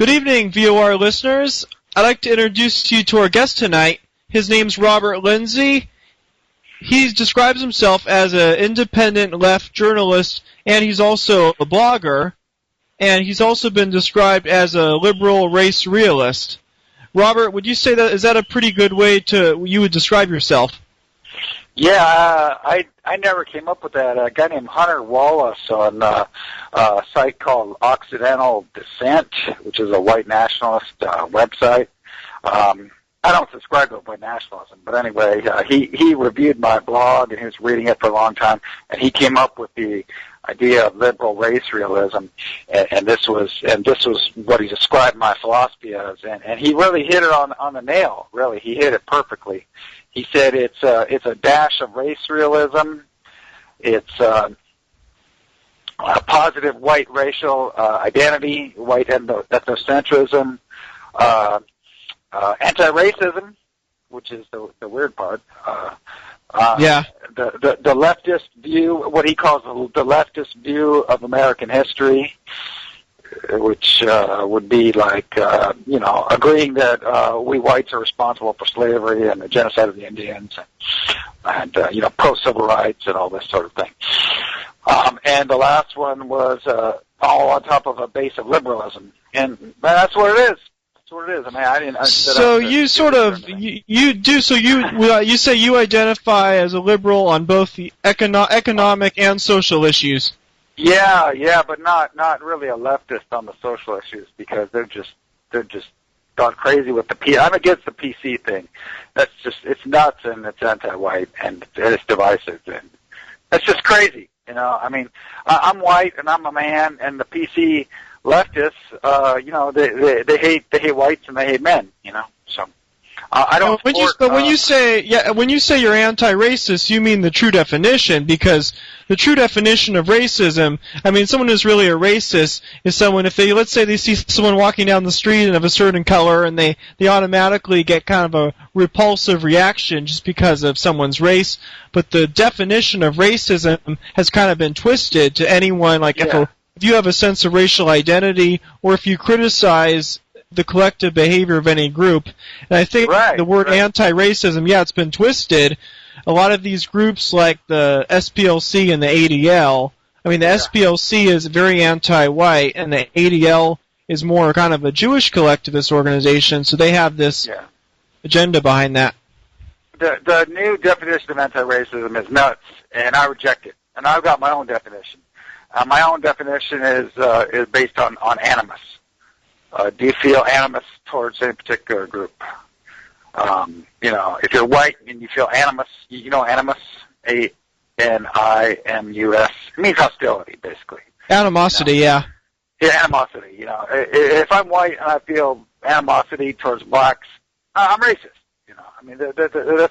Good evening, VOR listeners. I'd like to introduce you to our guest tonight. His name's Robert Lindsay. He describes himself as an independent left journalist, and he's also a blogger, and he's also been described as a liberal race realist. Robert, would you say that is that a pretty good way you would describe yourself? Yeah, I never came up with that. A guy named Hunter Wallace on a site called Occidental Dissent, which is a white nationalist website. I don't subscribe to white nationalism, but anyway, he reviewed my blog and he was reading it for a long time, and he came up with the idea of liberal race realism, and this was what he described my philosophy as, and he really hit it on the nail. Really, he hit it perfectly. He said it's a dash of race realism. It's a positive white racial identity, white ethnocentrism, anti-racism, which is the weird part. Yeah. The leftist view, what he calls the leftist view of American history, which would be like, agreeing that we whites are responsible for slavery and the genocide of the Indians and pro-civil rights and all this sort of thing. And the last one was all on top of a base of liberalism. And that's what it is. That's what it is. I mean, I didn't... So you sort of... You say you identify as a liberal on both the economic and social issues. Yeah, but not really a leftist on the social issues, because they're just gone crazy with the P. I'm against the PC thing. That's just, it's nuts and it's anti-white and it's divisive and that's just crazy. You know, I mean, I'm white and I'm a man, and the PC leftists, they hate whites and they hate men. You know, so. I don't. When you say you're anti-racist, you mean the true definition, because the true definition of racism, I mean, someone who's really a racist is someone, let's say they see someone walking down the street and of a certain color, and they automatically get kind of a repulsive reaction just because of someone's race. But the definition of racism has kind of been twisted to anyone, like if you have a sense of racial identity, or if you criticize the collective behavior of any group. And I think the word anti-racism, it's been twisted. A lot of these groups like the SPLC and the ADL, I mean, the SPLC is very anti-white, and the ADL is more kind of a Jewish collectivist organization, so they have this agenda behind that. The new definition of anti-racism is nuts, and I reject it. And I've got my own definition. My own definition is based on animus. Do you feel animus towards any particular group? If you're white and you feel animus, animus, A-N-I-M-U-S, it means hostility, basically. Animosity, Yeah, animosity, If I'm white and I feel animosity towards blacks, I'm racist, I mean, that's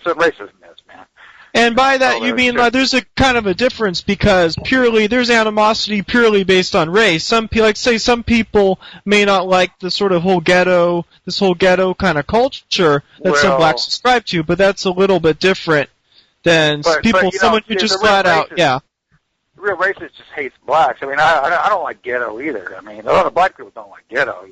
what racism is, man. And by that you mean there's a kind of a difference, because there's animosity purely based on race. Some people may not like the sort of whole ghetto kind of culture that some blacks subscribe to, but that's a little bit different than someone who just flat out, The real racist just hates blacks. I mean, I don't like ghetto either. I mean, a lot of black people don't like ghetto,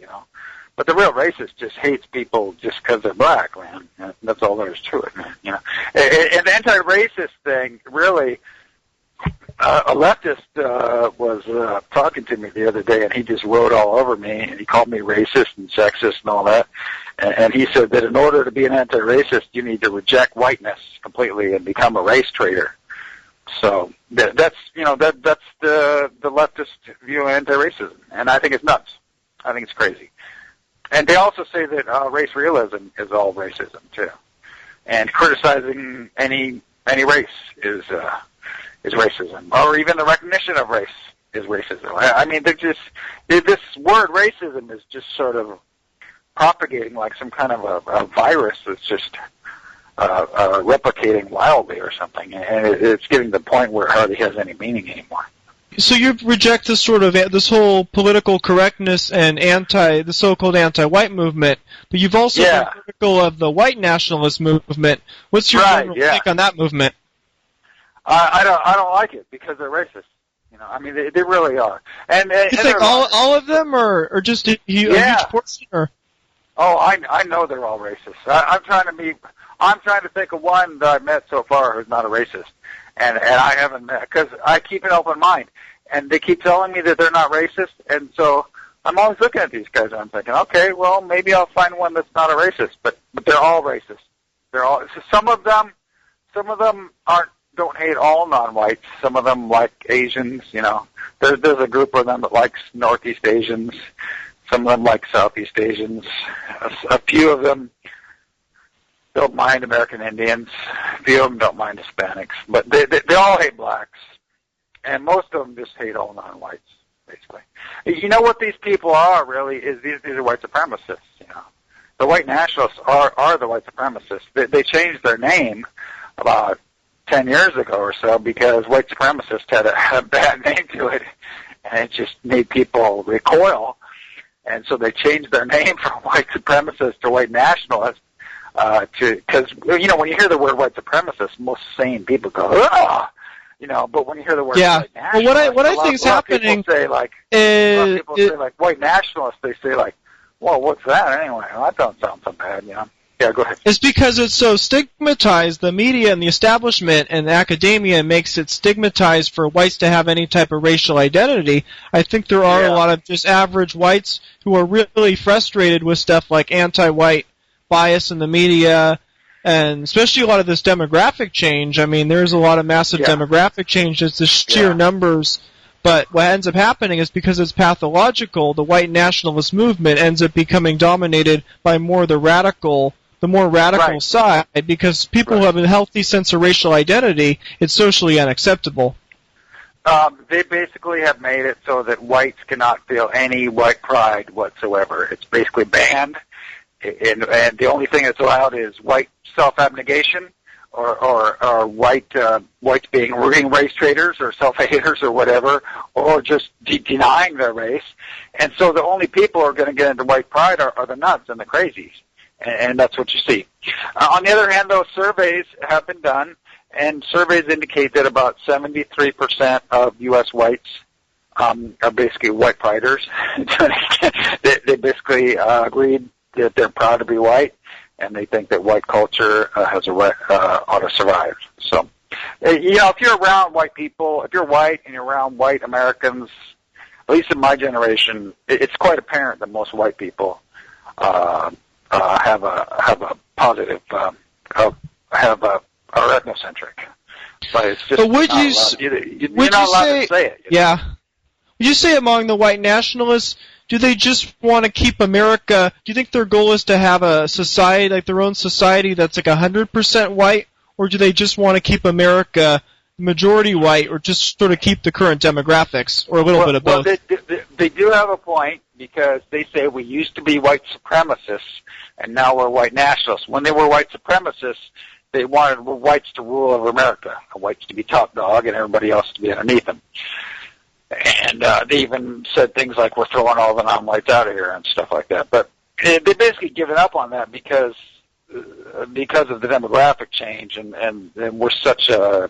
But the real racist just hates people just because they're black, man. That's all there is to it, man. And the anti-racist thing, really, a leftist was talking to me the other day, and he just wrote all over me, and he called me racist and sexist and all that. And he said that in order to be an anti-racist, you need to reject whiteness completely and become a race traitor. So that's the leftist view of anti-racism, and I think it's nuts. I think it's crazy. And they also say that race realism is all racism too, and criticizing any race is racism, or even the recognition of race is racism. I mean, this word racism is just sort of propagating like some kind of a virus that's just replicating wildly or something, and it's getting to the point where it hardly has any meaning anymore. So you reject this whole political correctness and the so-called anti-white movement, but you've also been critical of the white nationalist movement. What's your take on that movement? I don't like it because they're racist. You know, I mean, they really are. And you think all of them, or just a huge portion, or? Oh, I know they're all racist. I'm trying to think of one that I've met so far who's not a racist, and I haven't met, because I keep an open mind, and they keep telling me that they're not racist, and so I'm always looking at these guys and I'm thinking, okay, well, maybe I'll find one that's not a racist, but they're all racist. They're all, some of them don't hate all non-whites. Some of them like Asians, you know. There's a group of them that likes Northeast Asians. Some of them like Southeast Asians. A few of them don't mind American Indians. A few of them don't mind Hispanics. But they all hate blacks. And most of them just hate all non-whites, basically. You know what these people are, really, is these are white supremacists, you know. The white nationalists are the white supremacists. They changed their name about 10 years ago or so because white supremacists had a bad name to it, and it just made people recoil. And so they changed their name from white supremacists to white nationalists, because, you know, when you hear the word white supremacist, most sane people go, ugh! You know, but when you hear the word white nationalist, well, what I think is happening a lot of people say, like, white nationalists, they say, like, well, what's that anyway? Well, that don't sound so bad, you know. Yeah, go ahead. It's because it's so stigmatized. The media and the establishment and academia makes it stigmatized for whites to have any type of racial identity. I think there are a lot of just average whites who are really frustrated with stuff like anti-white bias in the media, and especially a lot of this demographic change. I mean, there's a lot of massive demographic change. It's the sheer numbers. But what ends up happening is because it's pathological, the white nationalist movement ends up becoming dominated by more the more radical side, because people who have a healthy sense of racial identity, it's socially unacceptable. They basically have made it so that whites cannot feel any white pride whatsoever. It's basically banned, and the only thing that's allowed is white self-abnegation, or whites being race traitors or self-haters or whatever, or just denying their race. And so the only people who are going to get into white pride are the nuts and the crazies. And that's what you see. On the other hand, though, surveys have been done, and surveys indicate that about 73% of U.S. whites are basically white priders. They basically agreed that they're proud to be white, and they think that white culture ought to survive. So, you know, if you're around white people, if you're white and you're around white Americans, at least in my generation, it's quite apparent that most white people have a positive, are ethnocentric. But it's just but would you you're not allowed to say it. Yeah. Would you say among the white nationalists, do they just want to keep America, do you think their goal is to have a society, like their own society that's like 100% white, or do they just want to keep America majority white, or just sort of keep the current demographics, or a little bit of both? Well, they do have a point, because they say we used to be white supremacists, and now we're white nationalists. When they were white supremacists, they wanted whites to rule over America, whites to be top dog, and everybody else to be underneath them. And they even said things like, we're throwing all the non-whites out of here and stuff like that. But they basically given up on that because of the demographic change, and we're such a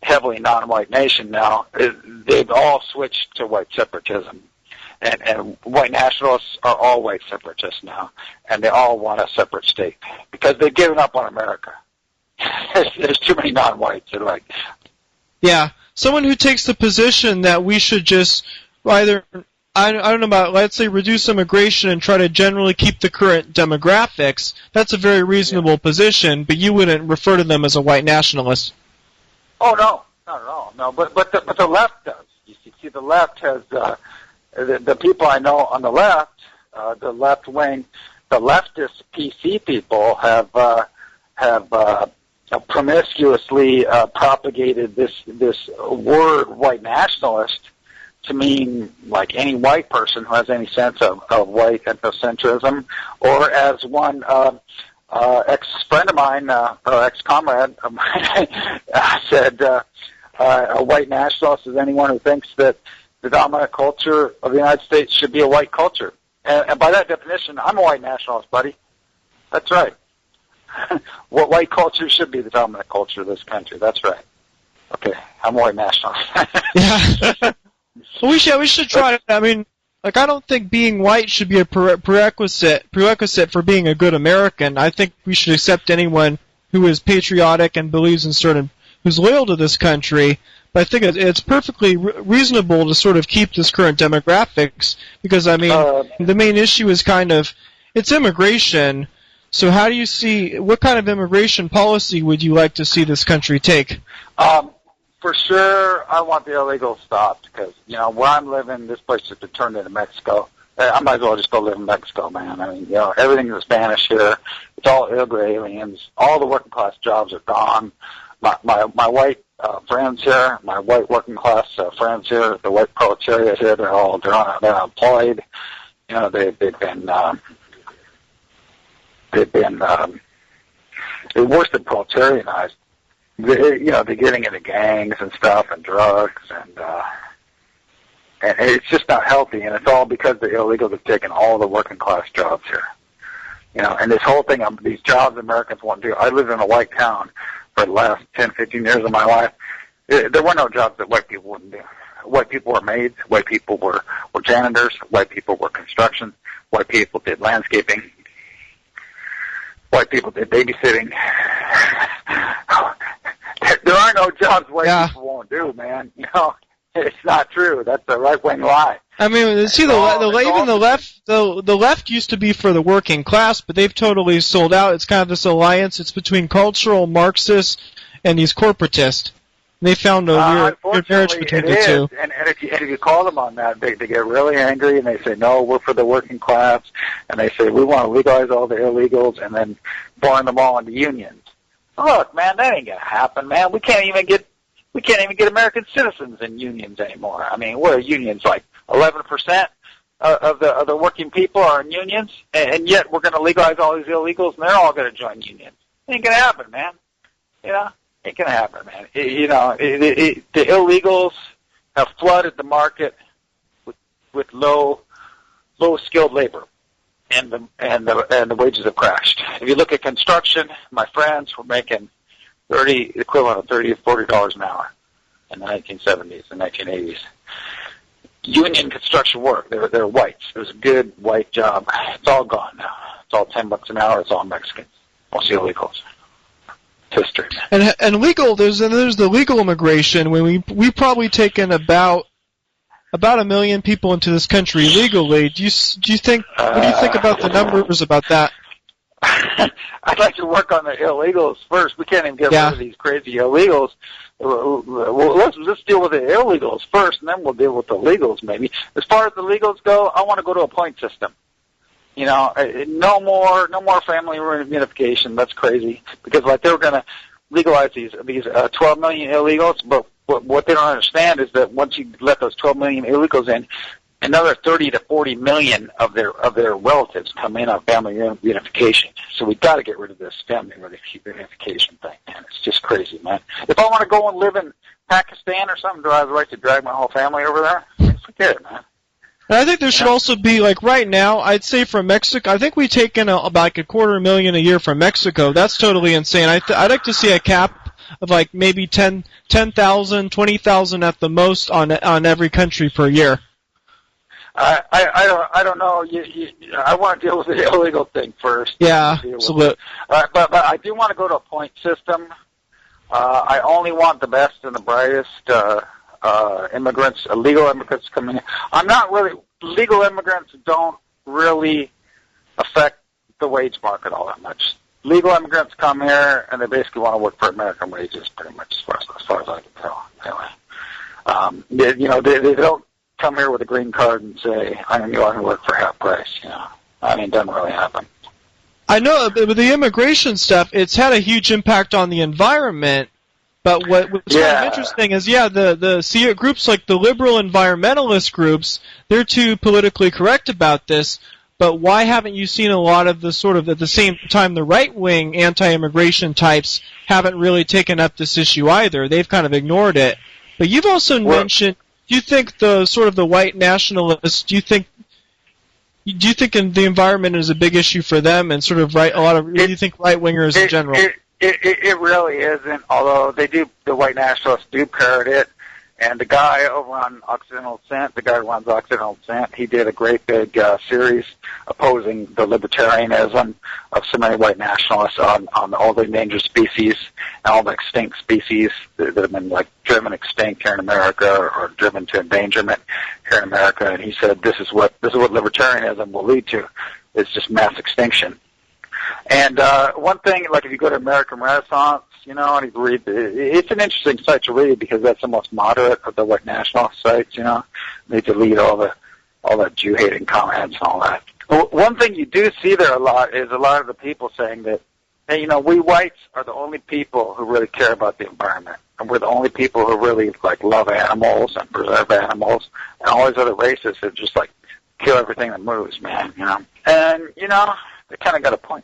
heavily non-white nation now. They've all switched to white separatism. And white nationalists are all white separatists now, and they all want a separate state because they've given up on America. There's too many non-whites. They're like, yeah, someone who takes the position that we should just either, I don't know about, let's say, reduce immigration and try to generally keep the current demographics. That's a very reasonable position, but you wouldn't refer to them as a white nationalist. Oh no, not at all. No, but the left does. You see, the left has. The people I know on the left, the left wing, the leftist PC people have promiscuously propagated this word white nationalist to mean like any white person who has any sense of white ethnocentrism, or as one ex-friend of mine, or ex-comrade of mine said, a white nationalist is anyone who thinks that the dominant culture of the United States should be a white culture. And by that definition, I'm a white nationalist, buddy. That's right. What white culture should be the dominant culture of this country. That's right. Okay, I'm white nationalist. Yeah. Well, we should try to. I mean, like, I don't think being white should be a prerequisite for being a good American. I think we should accept anyone who is patriotic and believes in who's loyal to this country. But I think it's perfectly reasonable to sort of keep this current demographics because, I mean, the main issue is it's immigration. So how do you see, what kind of immigration policy would you like to see this country take? For sure, I want the illegals stopped because, where I'm living, this place has been turned into Mexico. I might as well just go live in Mexico, man. I mean, everything is Spanish here. It's all illegal aliens. All the working class jobs are gone. My white friends here, my white working class friends here, the white proletariat here, they're unemployed. They've been worse than proletarianized. They're getting into gangs and stuff and drugs and it's just not healthy, and it's all because the illegals have taken all the working class jobs here. And this whole thing, these jobs Americans want to do. I lived in a white town for the last 10, 15 years of my life. There were no jobs that white people wouldn't do. White people were maids. White people were janitors. White people were construction. White people did landscaping. White people did babysitting. There are no jobs white people won't do, man. It's not true. That's a right-wing lie. I mean, see, the left used to be for the working class, but they've totally sold out. It's kind of this alliance. It's between cultural Marxists and these corporatists. They found a weird marriage between the two. And if you call them on that, they get really angry and they say, no, we're for the working class. And they say, we want to legalize all the illegals and then burn them all into unions. Look, man, that ain't gonna happen, man. We can't even get American citizens in unions anymore. I mean, what are unions, like 11% of the working people are in unions, and yet we're going to legalize all these illegals, and they're all going to join unions. It ain't going to happen, man. Ain't going to happen, man. The illegals have flooded the market with low skilled labor, and the wages have crashed. If you look at construction, my friends were making the equivalent of $30 or $40 an hour in the 1970s and 1980s. Union construction work. They're whites. It was a good white job. It's all gone now. It's all $10 an hour. It's all Mexicans. Mostly illegals. History. And legal. There's the legal immigration. When we've probably taken about 1 million people into this country legally. Do you think? What do you think about the numbers about that? I'd like to work on the illegals first. We can't even get rid of these crazy illegals. Well, let's deal with the illegals first, and then we'll deal with the legals maybe. As far as the legals go, I want to go to a point system. No more family reunification. That's crazy because they were going to legalize these 12 million illegals, but what they don't understand is that once you let those 12 million illegals in, another 30 to 40 million of their relatives come in on family reunification. So we've got to get rid of this family reunification thing, man. It's just crazy, man. If I want to go and live in Pakistan or something, do I have the right to drag my whole family over there? Forget it, man. And I think there should also be, right now, I'd say from Mexico, I think we take in about 250,000 a year from Mexico. That's totally insane. I'd like to see a cap of maybe 10,000, 20,000 at the most on every country per year. I don't know. I want to deal with the illegal thing first. Yeah, absolutely. But I do want to go to a point system. I only want the best and the brightest immigrants, legal immigrants coming in. Legal immigrants don't really affect the wage market all that much. Legal immigrants come here and they basically want to work for American wages, pretty much, as far as I can tell. Anyway, they don't come here with a green card and say, I'm going to go out and work for half price. I mean, it doesn't really happen. I know, but with the immigration stuff, it's had a huge impact on the environment. But what's kind of interesting is, the groups like the liberal environmentalist groups, they're too politically correct about this. But why haven't you seen a lot of the at the same time, the right-wing anti-immigration types haven't really taken up this issue either? They've kind of ignored it. But you've also mentioned, do you think the white nationalists, do you think the environment is a big issue for them and do you think right-wingers in general? It really isn't, although the white nationalists do parrot it. And the guy over on Occidental Dissent, the guy who runs Occidental Dissent, he did a great big series opposing the libertarianism of so many white nationalists on all the endangered species and all the extinct species that have been like driven extinct here in America or driven to endangerment here in America. And he said this is what libertarianism will lead to. It's just mass extinction. And one thing, like if you go to American Renaissance, you know, and you read, it's an interesting site to read because that's the most moderate of the white nationalist sites, you know. They delete all the Jew-hating comments and all that. One thing you do see there a lot is a lot of the people saying that, hey, you know, we whites are the only people who really care about the environment. And we're the only people who really, like, love animals and preserve animals. And all these other races that just, like, kill everything that moves, man, you know. And, you know, they kind of got a point.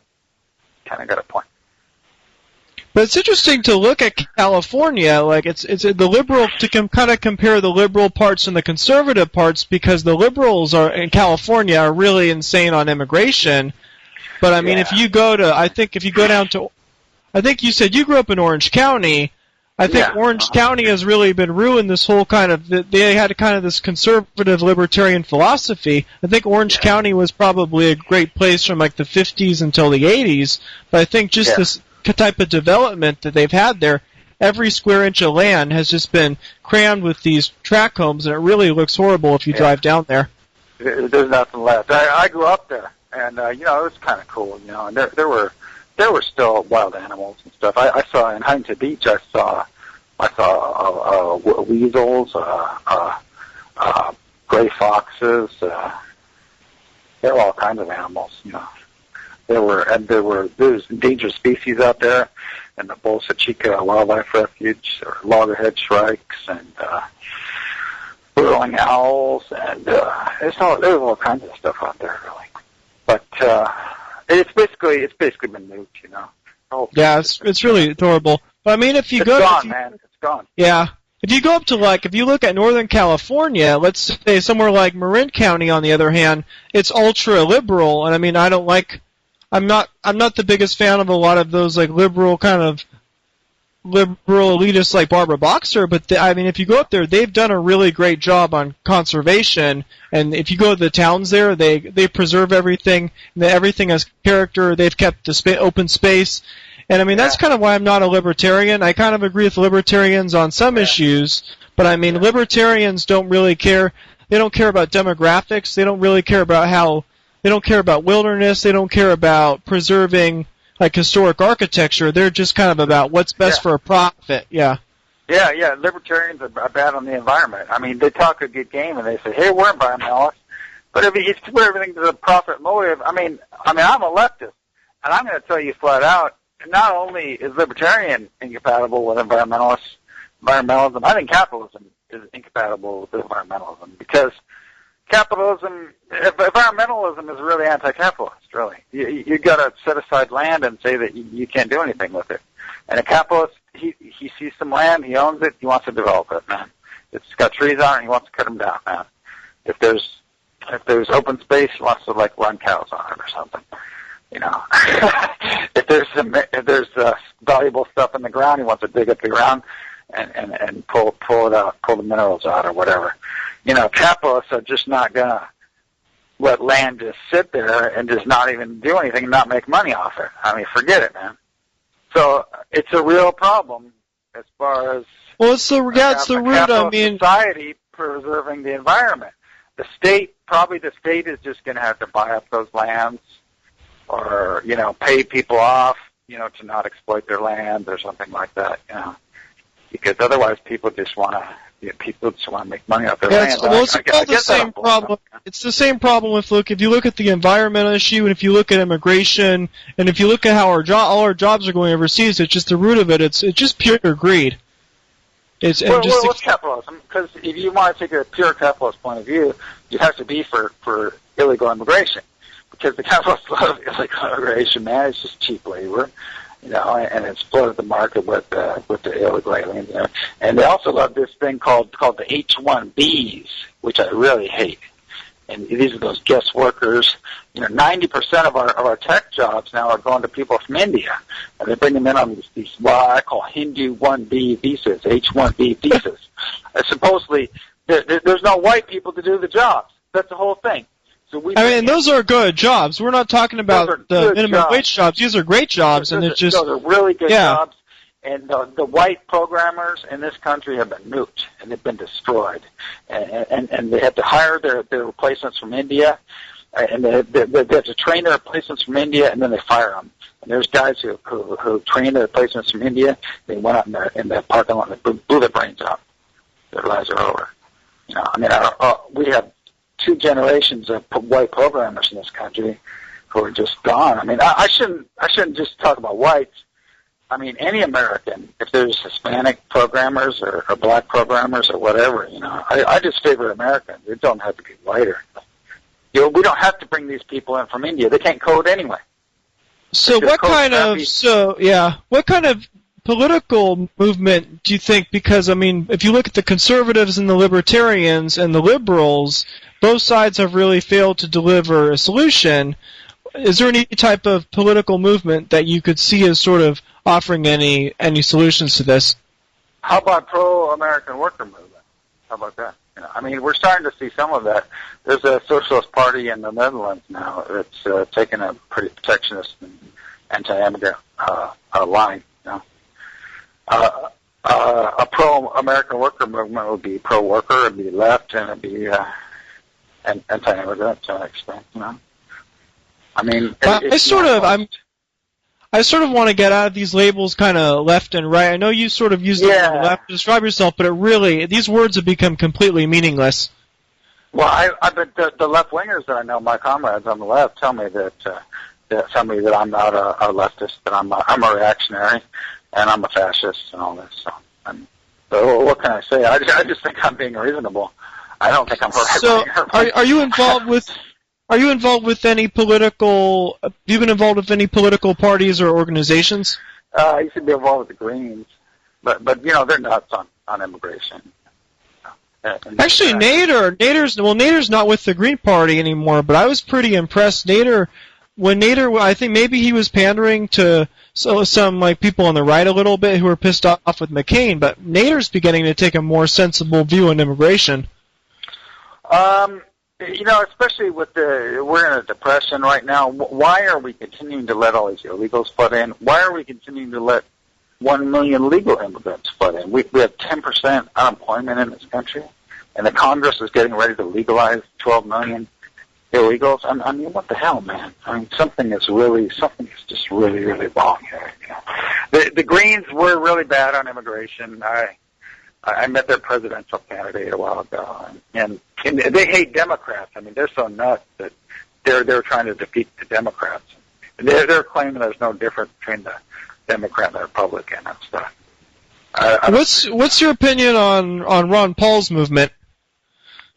But it's interesting to look at California, like it's the liberal, to kind of compare the liberal parts and the conservative parts, because the liberals in California are really insane on immigration. But I mean, if you go down to, I think you said you grew up in Orange County. I think Orange County has really been ruined. This whole kind of, they had kind of this conservative libertarian philosophy. I think Orange County was probably a great place from like the 50s until the 80s. But I think just this type of development that they've had there, every square inch of land has just been crammed with these tract homes, and it really looks horrible if you drive down there. There's nothing left. I grew up there, and you know, it was kind of cool, you know. And there were still wild animals and stuff. I saw in Huntington Beach. I saw weasels, gray foxes. There were all kinds of animals, you know. There was endangered species out there, and the Bolsa Chica Wildlife Refuge, or loggerhead shrikes, and burrowing owls, and there's all kinds of stuff out there, really. But it's basically been nuked, you know. Yeah, it's really adorable. But I mean, it's gone, man. It's gone. Yeah. If you go up to, like, if you look at Northern California, let's say somewhere like Marin County, on the other hand, it's ultra liberal, and I mean, I'm not the biggest fan of a lot of those, like, liberal elitists like Barbara Boxer, but I mean, if you go up there, they've done a really great job on conservation, and if you go to the towns there, they preserve everything, everything has character, they've kept the open space, and I mean, that's kind of why I'm not a libertarian. I kind of agree with libertarians on some issues, but I mean, libertarians don't really care, they don't care about demographics, they don't really care about they don't care about wilderness, they don't care about preserving, like, historic architecture. They're just kind of about what's best for a profit. Yeah. Libertarians are bad on the environment. I mean, they talk a good game and they say, "Hey, we're environmentalists," but if you put everything to the profit motive, I mean, I'm a leftist, and I'm going to tell you flat out, not only is libertarian incompatible with environmentalism, I think capitalism is incompatible with environmentalism, because environmentalism is really anti-capitalist, really. You got to set aside land and say that you can't do anything with it. And a capitalist, he sees some land, he owns it, he wants to develop it, man. It's got trees on it, he wants to cut them down, man. If there's open space, he wants to, like, run cows on it or something. You know, if there's valuable stuff in the ground, he wants to dig up the ground and pull it out, pull the minerals out or whatever. You know, capitalists are just not gonna let land just sit there and just not even do anything and not make money off it. I mean, forget it, man. So it's a real problem as far as it's the root. I mean, society preserving the environment. The state is just going to have to buy up those lands, or, you know, pay people off, you know, to not exploit their land or something like that. You know, because otherwise people just want to. People just want to make money off their land. It's the same problem. It's the same problem with, if you look at the environmental issue, and if you look at immigration, and if you look at how all our jobs are going overseas, it's just the root of it. It's just pure greed. What's capitalism? Because if you want to take a pure capitalist point of view, you have to be for illegal immigration, because the capitalists love illegal immigration, man. It's just cheap labor. You know, and it's flooded the market with the illegal aliens there. And they also love this thing called the H-1Bs, which I really hate. And these are those guest workers. 90% of our tech jobs now are going to people from India, and they bring them in on these what I call Hindu 1B visas, H1B visas. Supposedly, there's no white people to do the jobs. That's the whole thing. So those are good jobs. We're not talking about the minimum wage jobs. These are great jobs, and it's just those are really good jobs. And the white programmers in this country have been nuked, and they've been destroyed. And they have to hire their replacements from India, and they have to train their replacements from India, and then they fire them. And there's guys who train their replacements from India. They went out in the parking lot and blew their brains out. Their lives are over. We have 2 generations of white programmers in this country who are just gone. I shouldn't just talk about whites. Any American, if there's Hispanic programmers or black programmers or whatever, I just favor Americans. It don't have to be whiter. We don't have to bring these people in from India. They can't code anyway. So what kind of political movement do you think? Because if you look at the conservatives and the libertarians and the liberals, both sides have really failed to deliver a solution. Is there any type of political movement that you could see as sort of offering any solutions to this? How about pro-American worker movement? How about that? We're starting to see some of that. There's a socialist party in the Netherlands now that's taken a pretty protectionist and anti-immigrant line. A pro-American worker movement would be pro-worker, it'd be left, and it'd be anti-immigrant to an extent. I sort of want to get out of these labels kind of left and right. I know you sort of use the word left to describe yourself, but these words have become completely meaningless. Well, I bet the left-wingers that I know, my comrades on the left, tell me that I'm not a leftist, that I'm a reactionary, and I'm a fascist and all this. So what can I say? I just think I'm being reasonable. I don't think I'm right-winger. So are you involved with... Are you involved with any political? Have you been involved with any political parties or organizations? I used to be involved with the Greens, but they're nuts on immigration. Actually, Nader's not with the Green Party anymore. But I was pretty impressed. Nader, I think maybe he was pandering to some people on the right a little bit who were pissed off with McCain. But Nader's beginning to take a more sensible view on immigration. Especially we're in a depression right now. Why are we continuing to let all these illegals flood in? Why are we continuing to let 1 million legal immigrants flood in? We have 10% unemployment in this country, and the Congress is getting ready to legalize 12 million illegals. What the hell, man? Something is just really, really wrong here. The Greens were really bad on immigration. I met their presidential candidate a while ago, and they hate Democrats. They're so nuts that they're trying to defeat the Democrats. They're claiming there's no difference between the Democrat and the Republican and stuff. What's your opinion on Ron Paul's movement?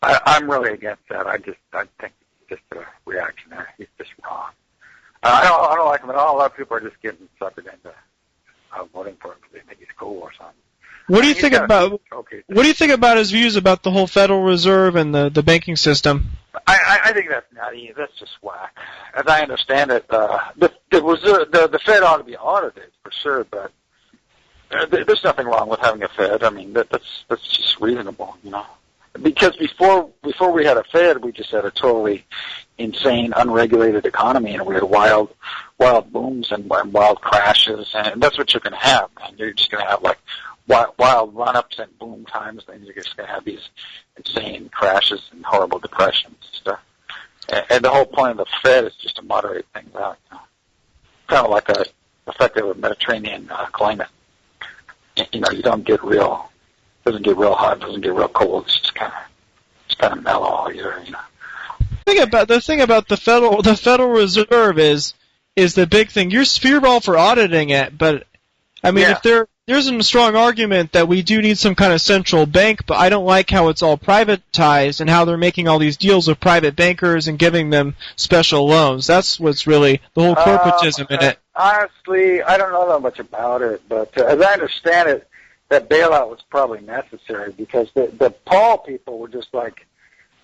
I'm really against that. I think he's just a reactionary. He's just wrong. I don't like him at all. A lot of people are just getting suckered into voting for him because they think he's cool or something. What do you think about his views about the whole Federal Reserve and the banking system? I think that's nutty. That's just whack. As I understand it, the Fed ought to be audited for sure, but there's nothing wrong with having a Fed. That's just reasonable, Because before we had a Fed, we just had a totally insane, unregulated economy, and we had wild booms and wild crashes, and that's what you're going to have, man. You're just going to have wild run-ups and boom times, then you're just going to have these insane crashes and horrible depressions and stuff. And the whole point of the Fed is just to moderate things out. Kind of like a effective Mediterranean climate. You don't get doesn't get real hot, doesn't get real cold. It's just kind of mellow all year. The thing about the Federal Reserve is the big thing. You're all for auditing it, but if there's a strong argument that we do need some kind of central bank, but I don't like how it's all privatized and how they're making all these deals with private bankers and giving them special loans. That's what's really the whole corporatism in it. Honestly, I don't know that much about it, but as I understand it, that bailout was probably necessary because the Paul people were just like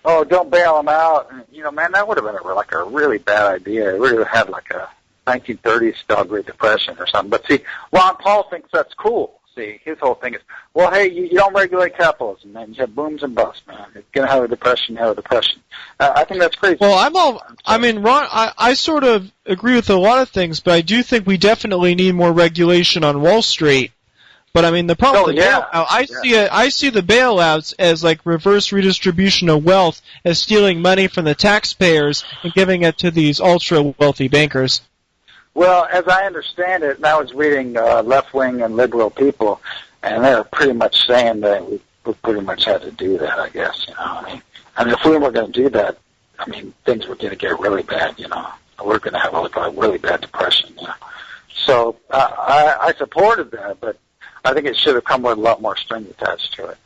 oh, don't bail them out. And, man, that would have been a really bad idea. It would have had like a 1930s style Great Depression or something. But see, Ron Paul thinks that's cool. See, his whole thing is, well, hey, you don't regulate capitalism, man. You have booms and busts, man. You're going to have a depression, I think that's crazy. Well, Ron, I sort of agree with a lot of things, but I do think we definitely need more regulation on Wall Street. But I mean, the problem with bailout, I see the bailouts as like reverse redistribution of wealth, as stealing money from the taxpayers and giving it to these ultra wealthy bankers. Well, as I understand it, and I was reading left-wing and liberal people, and they're pretty much saying that we pretty much had to do that, I guess. I mean, if we were going to do that, I mean, things were going to get really bad. We're going to have a really bad depression. So I supported that, but I think it should have come with a lot more string attached to it.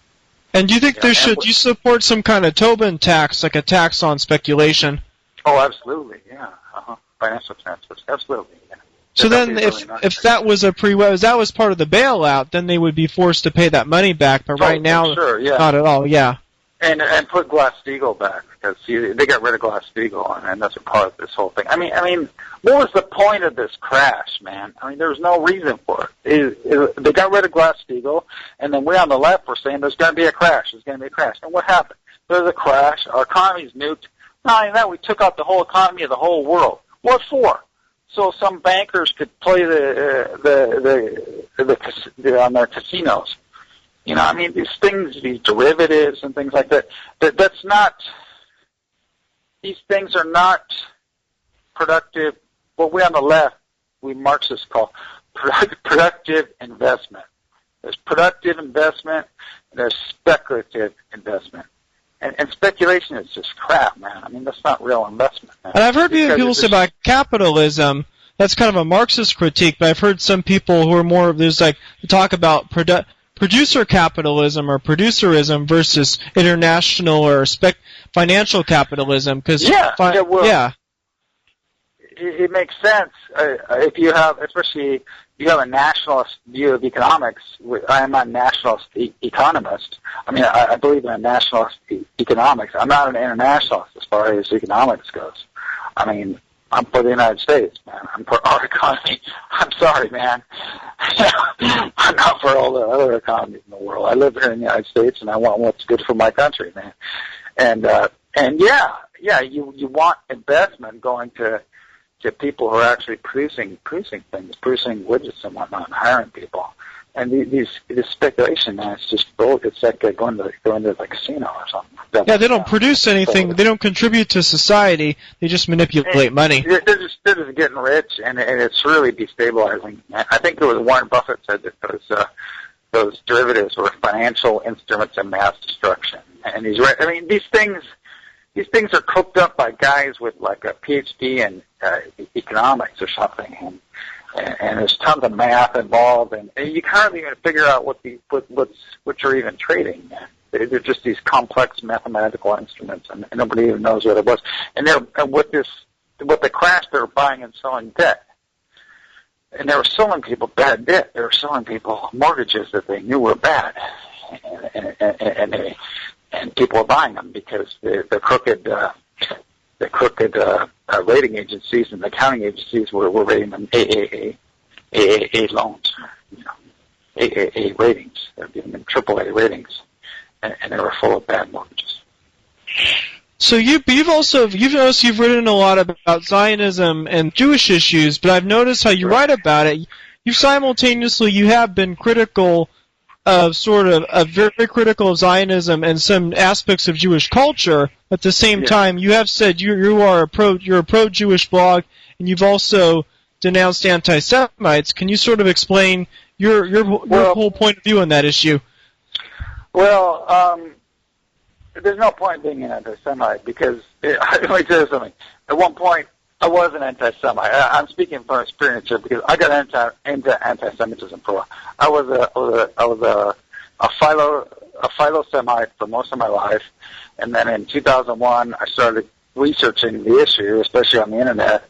And do you think do you support some kind of Tobin tax, like a tax on speculation? Oh, absolutely, yeah. Financial transfers, absolutely. Yeah. So then, if that was that was part of the bailout, then they would be forced to pay that money back. But right now, not at all. Yeah. And put Glass-Steagall back, because they got rid of Glass-Steagall, and that's a part of this whole thing. I mean, what was the point of this crash, man? I mean, there was no reason for it. They got rid of Glass-Steagall, and then we on the left were saying there's going to be a crash. There's going to be a crash. And what happened? There's a crash. Our economy's nuked. Not only that, we took out the whole economy of the whole world. What for? So some bankers could play on their casinos. I mean, these things, these derivatives and things like that. That's not. These things are not productive. What we on the left, we Marxists call productive investment. There's productive investment. And there's speculative investment. And speculation is just crap, man. I mean, that's not real investment, man. And I've heard people say about capitalism, that's kind of a Marxist critique, but I've heard some people who are more, talk about producer capitalism or producerism versus international or financial capitalism. It makes sense if you have, especially you have a nationalist view of economics. I am not a nationalist economist. I mean, I believe in a nationalist economics. I'm not an internationalist as far as economics goes. I mean, I'm for the United States, man. I'm for our economy. I'm sorry, man. I'm not for all the other economies in the world. I live here in the United States, and I want what's good for my country, man. And you want investment going to people who are actually producing things, producing widgets and whatnot, and hiring people. And this speculation, man, it's just bull. It's like going to the casino or something. Yeah, they don't produce anything. They don't contribute to society. They just manipulate money. They're just getting rich, and it's really destabilizing. I think it was Warren Buffett said that those derivatives were financial instruments of mass destruction. And he's right. I mean, these things are cooked up by guys with like a PhD in economics or something, and there's tons of math involved, and you can't even figure out what you're even trading. They're just these complex mathematical instruments, and nobody even knows what it was. And with the crash, they were buying and selling debt, and they were selling people bad debt. They were selling people mortgages that they knew were bad, and people were buying them because the crooked rating agencies and accounting agencies were rating them AAA loans, AAA ratings. They're giving them AAA ratings, and they were full of bad mortgages. So you've noticed you've written a lot about Zionism and Jewish issues, but I've noticed how you write about it. You have been critical of very critical of Zionism and some aspects of Jewish culture. At the same time, you have said you're a pro-Jewish blog, and you've also denounced anti-Semites. Can you sort of explain your whole point of view on that issue? Well, there's no point being an anti-Semite because let me tell you something. At one point, I was an anti-Semite. I'm speaking from experience here because I got into anti-Semitism for a while. I was a philo-Semite for most of my life, and then in 2001 I started researching the issue, especially on the internet,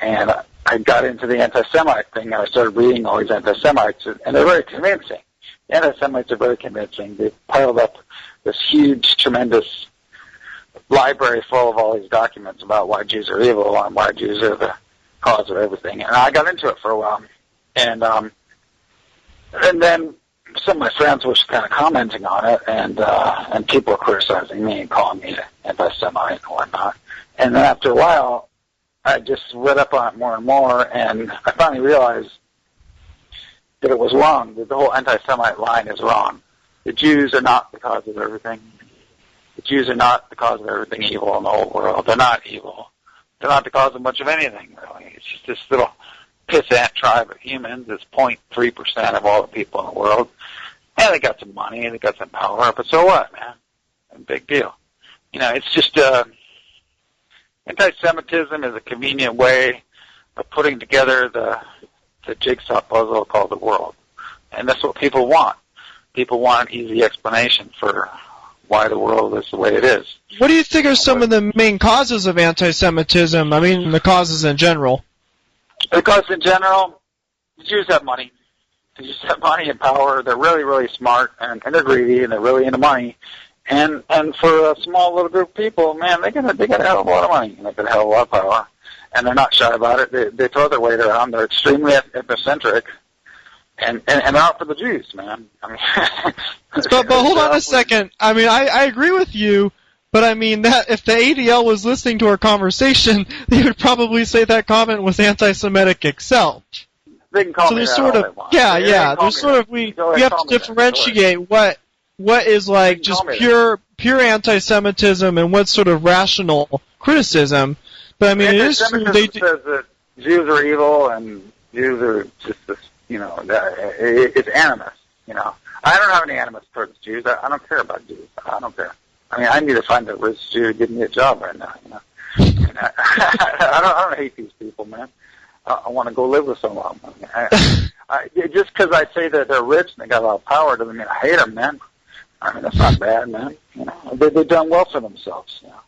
and I got into the anti-Semite thing, and I started reading all these anti-Semites, and they're very convincing. The anti-Semites are very convincing. They've piled up this huge, tremendous library full of all these documents about why Jews are evil and why Jews are the cause of everything. And I got into it for a while. And then some of my friends were kind of commenting on it, and people were criticizing me and calling me an anti-Semite and whatnot. And then after a while, I just read up on it more and more, and I finally realized that it was wrong, that the whole anti-Semite line is wrong. The Jews are not the cause of everything. The Jews are not the cause of everything evil in the whole world. They're not evil. They're not the cause of much of anything, really. It's just this little pissant tribe of humans. It's 0.3% of all the people in the world. And they got some money, and they got some power, but so what, man? No big deal. You know, it's just, anti-Semitism is a convenient way of putting together the jigsaw puzzle called the world. And that's what people want. People want an easy explanation for why the world is the way it is. What do you think are some of the main causes of anti-Semitism? I mean, the causes in general. The causes in general, the Jews have money. They just have money and power. They're really, really smart, and they're greedy, and they're really into money. And for a small little group of people, man, they got a hell of a lot of money, and they got a hell of a lot of power. And they're not shy about it. They throw their weight around. They're extremely ethnocentric. And they're out for the Jews, man. I mean, but hold on a second. I mean, I agree with you, but I mean that if the ADL was listening to our conversation, they would probably say that comment was anti-Semitic itself. They can call so me there's that sort all of they want. there's sort of we have to differentiate what is like just pure anti-Semitism and what's sort of rational criticism. But I mean, it is true says that Jews are evil and Jews are just this. You know, it's animus, you know. I don't have any animus towards Jews. I don't care about Jews. I don't care. I mean, I need to find a rich Jew to give me a job right now, you know. I don't hate these people, man. I want to go live with some of them. Just because I say that they're rich and they got a lot of power doesn't mean I hate them, man. I mean, that's not bad, man. You know, they've done well for themselves, you know.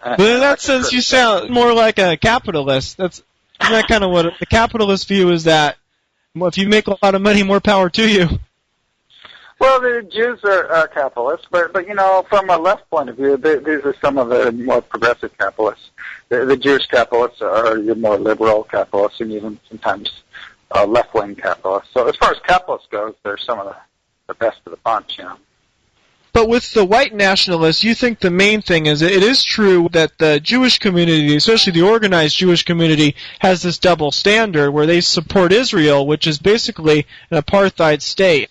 But in that sense, you sound more like a capitalist. Isn't that kind of what the capitalist view is, that if you make a lot of money, more power to you. Well, the Jews are capitalists, but you know, from a left point of view, these are some of the more progressive capitalists. The Jewish capitalists are your more liberal capitalists, and even sometimes left-wing capitalists. So as far as capitalists goes, they're some of the best of the bunch, you know. But with the white nationalists, you think the main thing is it is true that the Jewish community, especially the organized Jewish community, has this double standard where they support Israel, which is basically an apartheid state.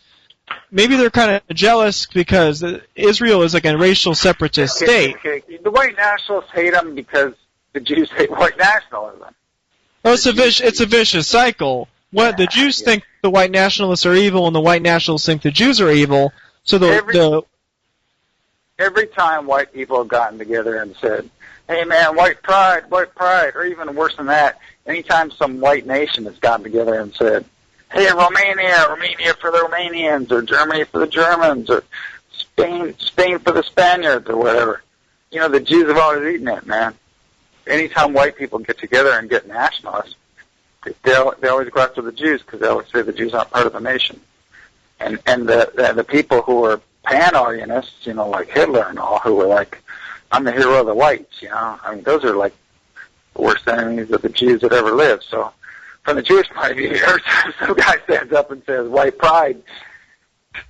Maybe they're kind of jealous because Israel is like a racial separatist state. The white nationalists hate them because the Jews hate white nationalism. Oh, it's a vicious cycle. The Jews think the white nationalists are evil, and the white nationalists think the Jews are evil. So every time white people have gotten together and said, hey man, white pride, or even worse than that, anytime some white nation has gotten together and said, hey, Romania for the Romanians, or Germany for the Germans, or Spain for the Spaniards, or whatever, you know, the Jews have always eaten it, man. Anytime white people get together and get nationalists, they always go after the Jews because they always say the Jews aren't part of the nation. And the people who are pan-Aryanists, you know, like Hitler and all, who were like, I'm the hero of the whites, you know. I mean, those are like the worst enemies of the Jews that ever lived. So from the Jewish point of view, every time some guy stands up and says white pride,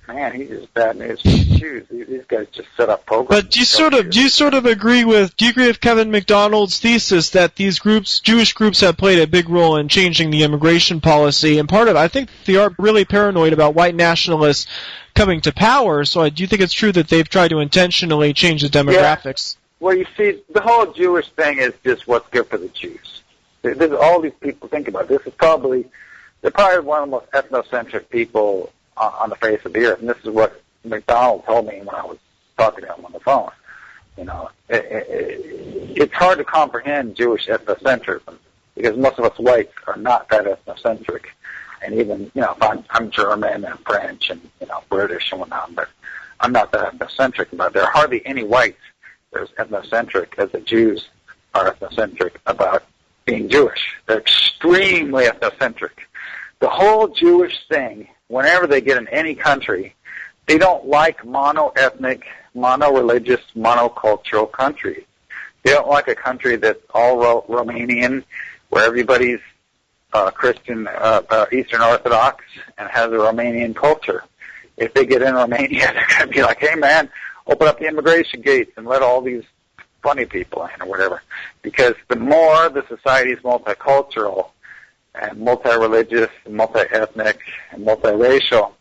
man, he's just bad news for the Jews. These guys just set up programs. But do you sort of agree with Kevin MacDonald's thesis that these groups, Jewish groups, have played a big role in changing the immigration policy? And part of it, I think they are really paranoid about white nationalists coming to power. So do you think it's true that they've tried to intentionally change the demographics? Yeah. Well, you see, the whole Jewish thing is just what's good for the Jews. There's all these people think about this. They're probably one of the most ethnocentric people on the face of the earth, and this is what McDonald told me when I was talking to him on the phone. You know, it's hard to comprehend Jewish ethnocentrism because most of us whites are not that ethnocentric. And even, you know, if I'm German and French and, you know, British and whatnot, but I'm not that ethnocentric. But there are hardly any whites that are ethnocentric as the Jews are ethnocentric about being Jewish. They're extremely ethnocentric. The whole Jewish thing, whenever they get in any country, they don't like mono-ethnic, mono-religious, monocultural countries. They don't like a country that's all Romanian, where everybody's Christian, Eastern Orthodox, and has a Romanian culture. If they get in Romania, they're going to be like, hey, man, open up the immigration gates and let all these funny people in or whatever. Because the more the society is multicultural and multi-religious and multi-ethnic and multiracial,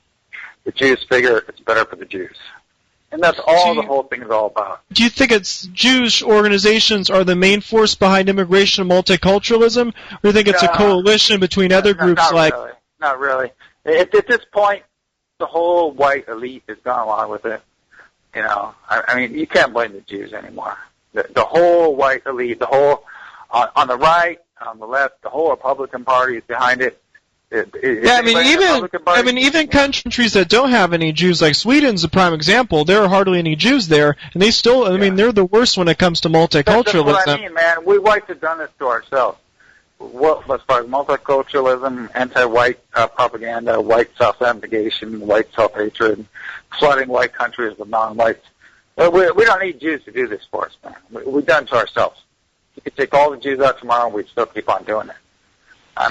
the Jews figure it's better for the Jews. And that's all the whole thing is all about. Do you think it's Jewish organizations are the main force behind immigration and multiculturalism, or do you think it's a coalition between other groups like... Really. Not really. At this point, the whole white elite has gone along with it. You know, I mean, you can't blame the Jews anymore. The whole white elite, the whole, on the right, on the left, the whole Republican Party is behind it. Even countries that don't have any Jews, like Sweden's a prime example. There are hardly any Jews there, and they still, I mean, they're the worst when it comes to multiculturalism. That's what I mean, man. We whites have done this to ourselves. As far as multiculturalism, anti-white propaganda, white self-abnegation, white self-hatred, flooding white countries with non-whites. We don't need Jews to do this for us, man. We've done it to ourselves. You could take all the Jews out tomorrow, and we'd still keep on doing it.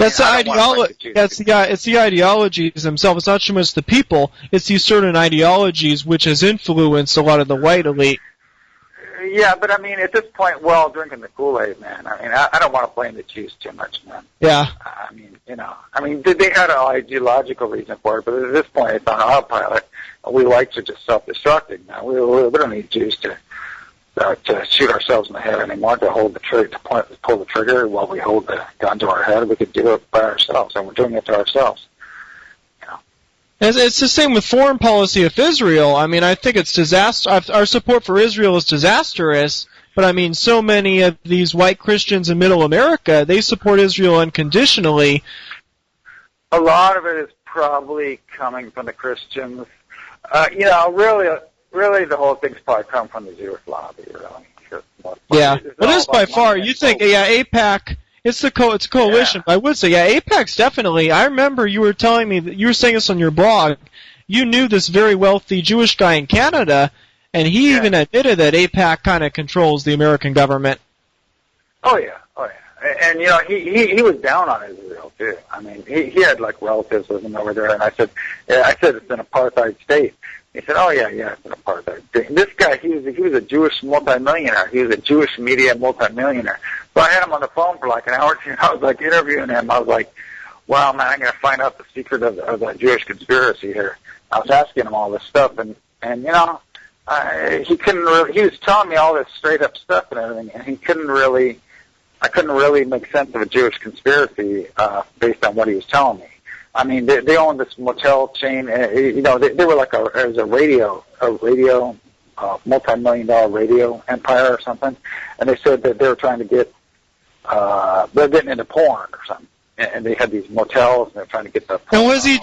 It's the ideologies themselves. It's not so much the people. It's these certain ideologies which has influenced a lot of the white elite. Yeah, but I mean, at this point, we're all drinking the Kool-Aid, man. I mean, I don't want to blame the Jews too much, man. Yeah. I mean, you know, they had an ideological reason for it, but at this point, it's on autopilot. We whites are just self-destructing now. We don't need Jews to shoot ourselves in the head anymore, to hold the trigger, pull the trigger while we hold the gun to our head. We could do it by ourselves, and we're doing it to ourselves. You know. It's the same with foreign policy of Israel. I mean, I think it's disaster. Our support for Israel is disastrous, but I mean, so many of these white Christians in Middle America, they support Israel unconditionally. A lot of it is probably coming from the Christians. You know, really, the whole thing's probably come from the Jewish lobby, really. Yeah, well, this by far, you think, AIPAC, it's a coalition. Yeah. I would say, AIPAC's definitely. I remember you were telling me that you were saying this on your blog. You knew this very wealthy Jewish guy in Canada, and he even admitted that AIPAC kind of controls the American government. Oh yeah. And you know, he was down on Israel too. I mean, he had like relatives living over there, and I said it's an apartheid state. He said, "Oh yeah, it's an apartheid state." This guy, he was a Jewish multimillionaire. He was a Jewish media multimillionaire. So I had him on the phone for like an hour. I was like interviewing him. I was like, "Wow, man, I'm gonna find out the secret of the Jewish conspiracy here." I was asking him all this stuff, and you know, he couldn't really. He was telling me all this straight up stuff and everything, and he couldn't really. I couldn't really make sense of a Jewish conspiracy based on what he was telling me. I mean, they owned this motel chain. You know, they were like a radio, multi-million-dollar radio empire or something. And they said that they were trying to get, they're getting into porn or something. And they had these motels, and they're trying to get the. And was he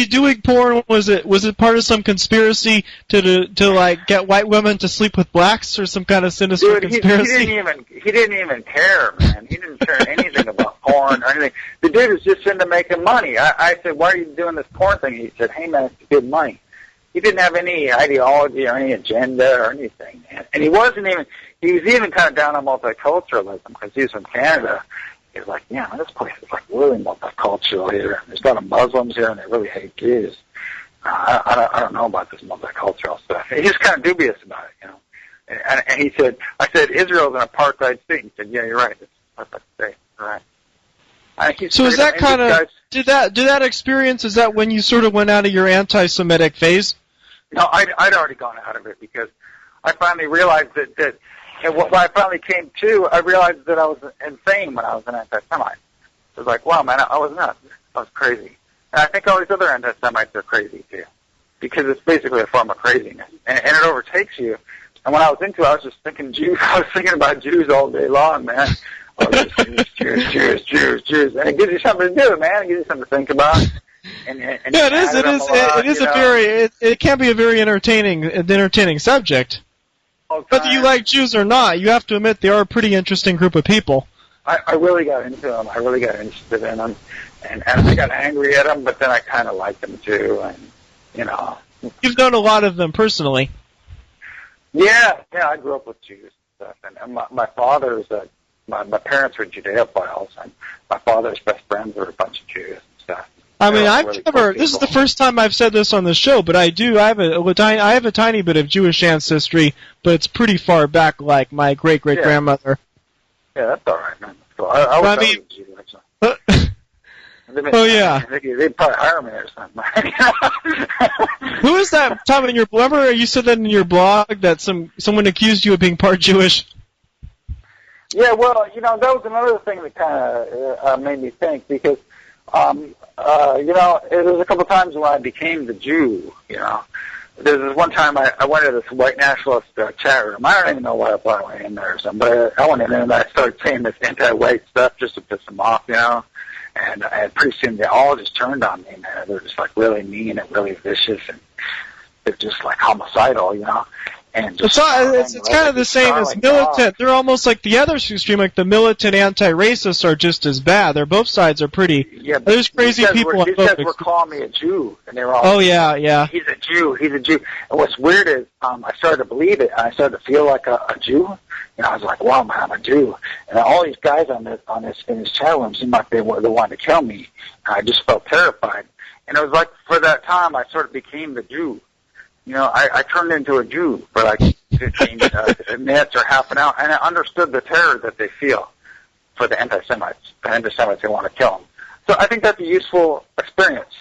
doing porn? Was it part of some conspiracy to like get white women to sleep with blacks or some kind of sinister conspiracy? He didn't even care, man. He didn't care anything about porn or anything. The dude was just into making money. I said, "Why are you doing this porn thing?" He said, "Hey, man, it's good money." He didn't have any ideology or any agenda or anything, man. And he was even kind of down on multiculturalism because he was from Canada. He was like, "Yeah, this place is like really multicultural here. There's a lot of Muslims here, and they really hate Jews." I don't know about this multicultural stuff. He's kind of dubious about it, you know. And he said, "I said Israel's an apartheid state." He said, "Yeah, you're right. It's an apartheid state. You're right." So is that kind of did that experience? Is that when you sort of went out of your anti-Semitic phase? No, I'd already gone out of it because I finally realized that. And when I finally came to, I realized that I was insane when I was an anti-Semite. It was like, wow, man, I was nuts. I was crazy. And I think all these other anti-Semites are crazy, too. Because it's basically a form of craziness. And it overtakes you. And when I was into it, I was just thinking Jews. I was thinking about Jews all day long, man. I was just Jews. And it gives you something to do, man. It gives you something to think about. It can be a very entertaining subject. Whether you like Jews or not, you have to admit they are a pretty interesting group of people. I really got into them. I really got interested in them. And I got angry at them, but then I kind of liked them too. And, you know, You've known a lot of them personally. Yeah, I grew up with Jews and stuff, and my father's my parents were Judeophiles, and my father's best friends were a bunch of Jews and stuff. I mean, I've never. This is the first time I've said this on the show, but I have a tiny bit of Jewish ancestry, but it's pretty far back, like my great grandmother. Yeah, that's all right, man. So I was a Jew, actually. Oh yeah. They'd probably hire me or something. Who is that, Tom? In your remember you said that in your blog that someone accused you of being part Jewish. Yeah, well, that was another thing that kind of made me think because, it was a couple times when I became the Jew. There's this one time I went to this white nationalist chat room. I don't even know why I thought I went in there or something, but I went in there and I started saying this anti-white stuff just to piss them off, And pretty soon they all just turned on me, man. They're just like really mean and really vicious, and they're just like homicidal, And just it's kind of the same as militant. They're almost like the other extreme, like the militant anti-racists are just as bad. They're both sides are pretty. Yeah, there's crazy people. These guys were calling me a Jew, and they were all. Oh yeah. He's a Jew. And what's weird is I started to believe it, and I started to feel like a Jew. I was like, wow, man, I'm a Jew. And all these guys in this chat room seemed like they wanted to kill me. And I just felt terrified. And it was like for that time I sort of became the Jew. I turned into a Jew for like 15 minutes or half an hour, and I understood the terror that they feel for the anti-Semites. The anti-Semites, they want to kill them. So I think that's a useful experience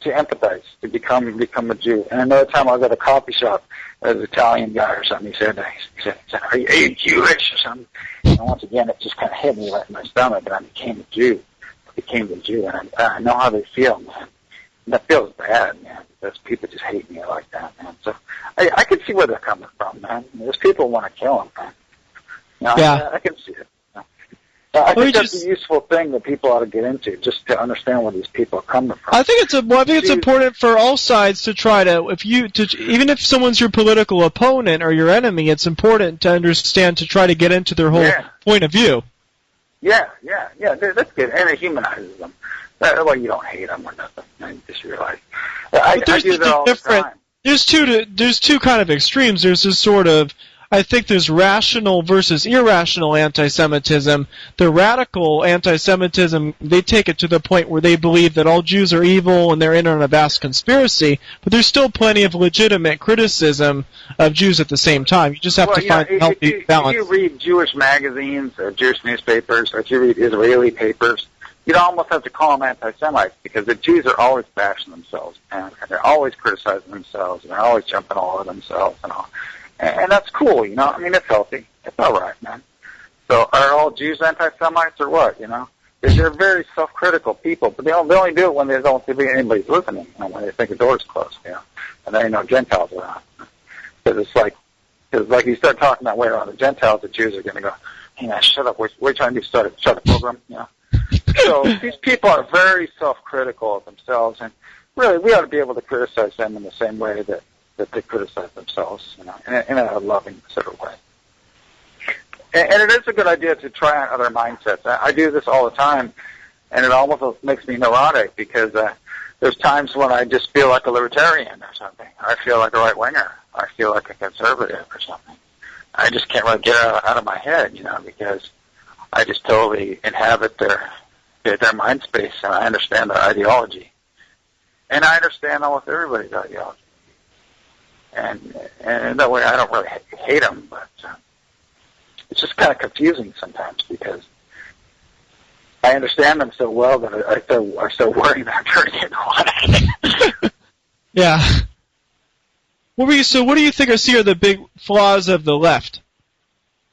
to empathize, to become a Jew. And another time I was at a coffee shop, there was an Italian guy or something. He said, are you Jewish or something? And once again, it just kind of hit me right in my stomach, and I became a Jew. And I know how they feel, man. And that feels bad, man, because people just hate me like that, man. So I can see where they're coming from, man. There's people who want to kill them, man. Yeah. I can see it. I think that's a useful thing that people ought to get into, just to understand where these people are coming from. I think it's important for all sides to try to, even if someone's your political opponent or your enemy, it's important to understand to try to get into their whole point of view. Yeah, that's good, and it humanizes them. That way you don't hate them or nothing. I just realize. I do that all the time. There's two kind of extremes. There's this sort of, I think there's rational versus irrational anti-Semitism. The radical anti-Semitism, they take it to the point where they believe that all Jews are evil and they're in on a vast conspiracy, but there's still plenty of legitimate criticism of Jews at the same time. You just have to find a healthy balance. If you read Jewish magazines or Jewish newspapers, or if you read Israeli papers, you'd almost have to call them anti-Semites, because the Jews are always bashing themselves, and they're always criticizing themselves, and they're always jumping all over themselves and all. And that's cool, I mean, it's healthy. It's all right, man. So are all Jews anti-Semites or what, They're very self-critical people, but they only do it when they don't think anybody's listening, when they think the door's closed, and there ain't no Gentiles around. Because it's like you start talking that way around the Gentiles, the Jews are going to go, hey, man, shut up. We're trying to start a program, So these people are very self-critical of themselves, and really we ought to be able to criticize them in the same way that they criticize themselves, in a loving sort of way. And it is a good idea to try on other mindsets. I do this all the time, and it almost makes me neurotic, because there's times when I just feel like a libertarian or something. I feel like a right-winger. I feel like a conservative or something. I just can't really get out of my head, because I just totally inhabit their mind space, and I understand their ideology. And I understand almost everybody's ideology. And that way I don't really hate them, but it's just kind of confusing sometimes, because I understand them so well that I start worrying about turning into one. Yeah. So what do you think are the big flaws of the left?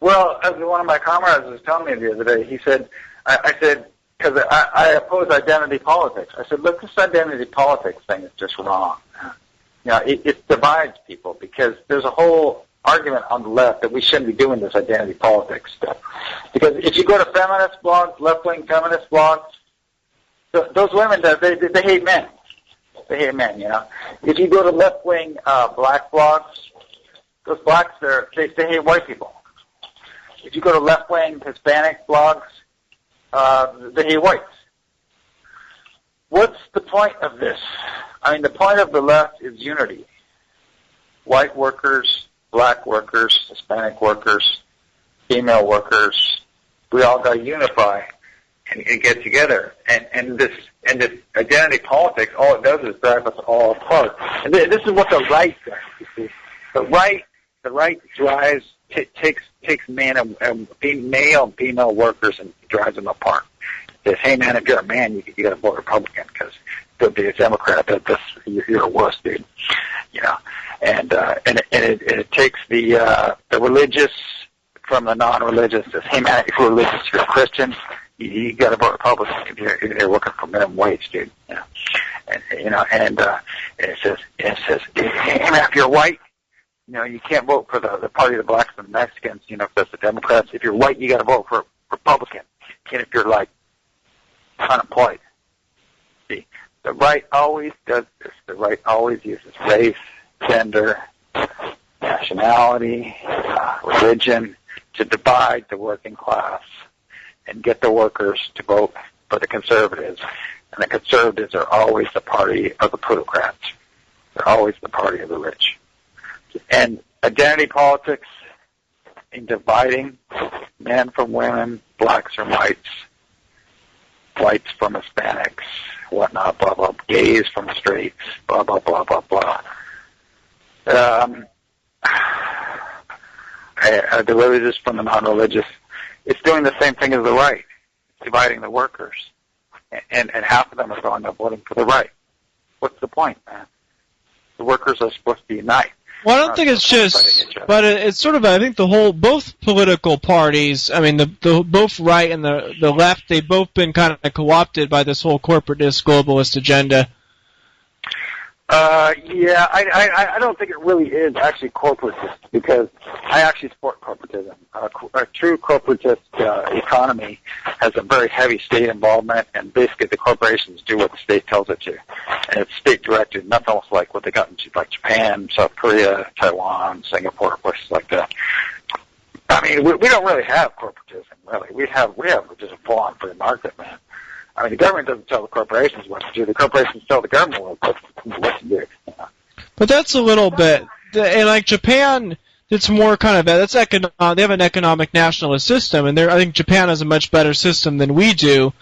Well, as one of my comrades was telling me the other day, he said, I said, because I oppose identity politics. I said, look, this identity politics thing is just wrong. It divides people, because there's a whole argument on the left that we shouldn't be doing this identity politics stuff. Because if you go to feminist blogs, left-wing feminist blogs, those women, they hate men. They hate men, If you go to left-wing black blogs, those blacks, they hate white people. If you go to left-wing Hispanic blogs, they hate whites. What's the point of this? I mean, the point of the left is unity. White workers, black workers, Hispanic workers, female workers, we all got to unify and get together. And this identity politics, all it does is drive us all apart. And this is what the right does, you see. The right drives, takes male and female workers and drives them apart. Says, hey man, if you're a man, you got to vote Republican because to be a Democrat, you're a wuss, dude. You know, and it takes the religious from the non-religious. Says, hey man, if you're religious, you're a Christian, you got to vote Republican if you're working for minimum wage, dude. You know, and it says, hey man, if you're white, you know, you can't vote for the party of the blacks and the Mexicans. You know, if that's the Democrats. If you're white, you got to vote for Republican. And if you're like unemployed, see, the right always does this. The right always uses race, gender, nationality, religion to divide the working class and get the workers to vote for the conservatives. And the conservatives are always the party of the plutocrats. They're always the party of the rich. And identity politics in dividing men from women, blacks from whites, whites from Hispanics, whatnot, blah, blah, gays from straights, blah, blah, blah, blah, blah. The religious from the non-religious. It's doing the same thing as the right. It's dividing the workers. And half of them are going up voting for the right. What's the point, man? The workers are supposed to unite. Well, I don't think it's just, but it's sort of, I think both political parties, I mean, the both right and the left, they've both been kind of co-opted by this whole corporatist, globalist agenda. Yeah, I don't think it really is actually corporatist, because I actually support corporatism. A true corporatist economy has a very heavy state involvement, and basically the corporations do what the state tells it to. And it's state-directed, nothing else like what they got into, like Japan, South Korea, Taiwan, Singapore, places like that. I mean, we don't really have corporatism, really. We have just a full-on free market, man. I mean, the government doesn't tell the corporations what to do. The corporations tell the government what to do. You know? But that's a little bit, and like Japan, it's more kind of that's they have an economic nationalist system, and I think Japan has a much better system than we do.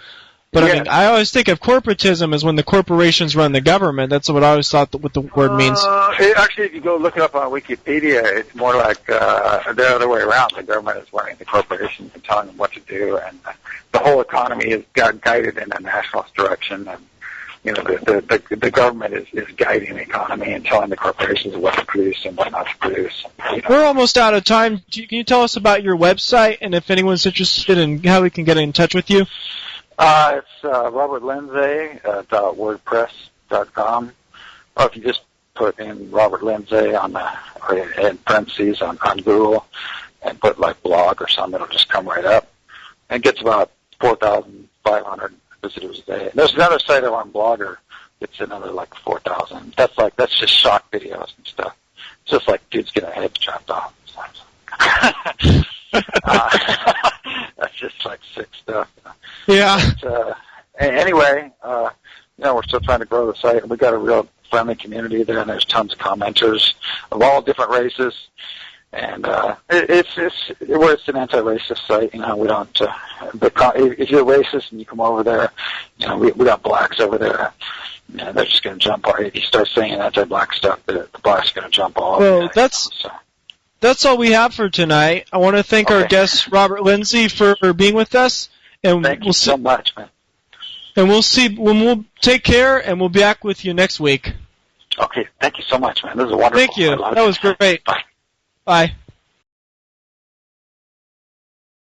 But yeah. I mean, I always think of corporatism as when the corporations run the government. That's what I always thought what the word means. Actually, if you go look it up on Wikipedia, it's more like the other way around. The government is running the corporations and telling them what to do, and the whole economy is guided in a nationalist direction. And you know, the government is guiding the economy and telling the corporations what to produce and what not to produce. You know. We're almost out of time. Can you tell us about your website and if anyone's interested in how we can get in touch with you? It's robertlindsay.wordpress.com. Or if you just put in Robert Lindsay in parentheses on Google and put like blog or something, it'll just come right up. And it gets about 4,500 visitors a day. And there's another site on Blogger. It's another like 4,000. That's just shock videos and stuff. It's just like dudes getting their heads chopped off. That's just like sick stuff. Yeah. But, anyway, you know, we're still trying to grow the site, and we got a real friendly community there, and there's tons of commenters of all different races. And it's an anti-racist site. You know, we don't. If you're racist and you come over there, you know, we got blacks over there. You know, they're just going to jump on. If you start saying anti-black stuff, the blacks are going to jump all over. Well, that's all we have for tonight. I want to thank our guest, Robert Lindsay, for being with us. And thank you so much, man. And we'll take care, and we'll be back with you next week. Okay, thank you so much, man. This is wonderful. Thank you. That was great. Bye. Bye.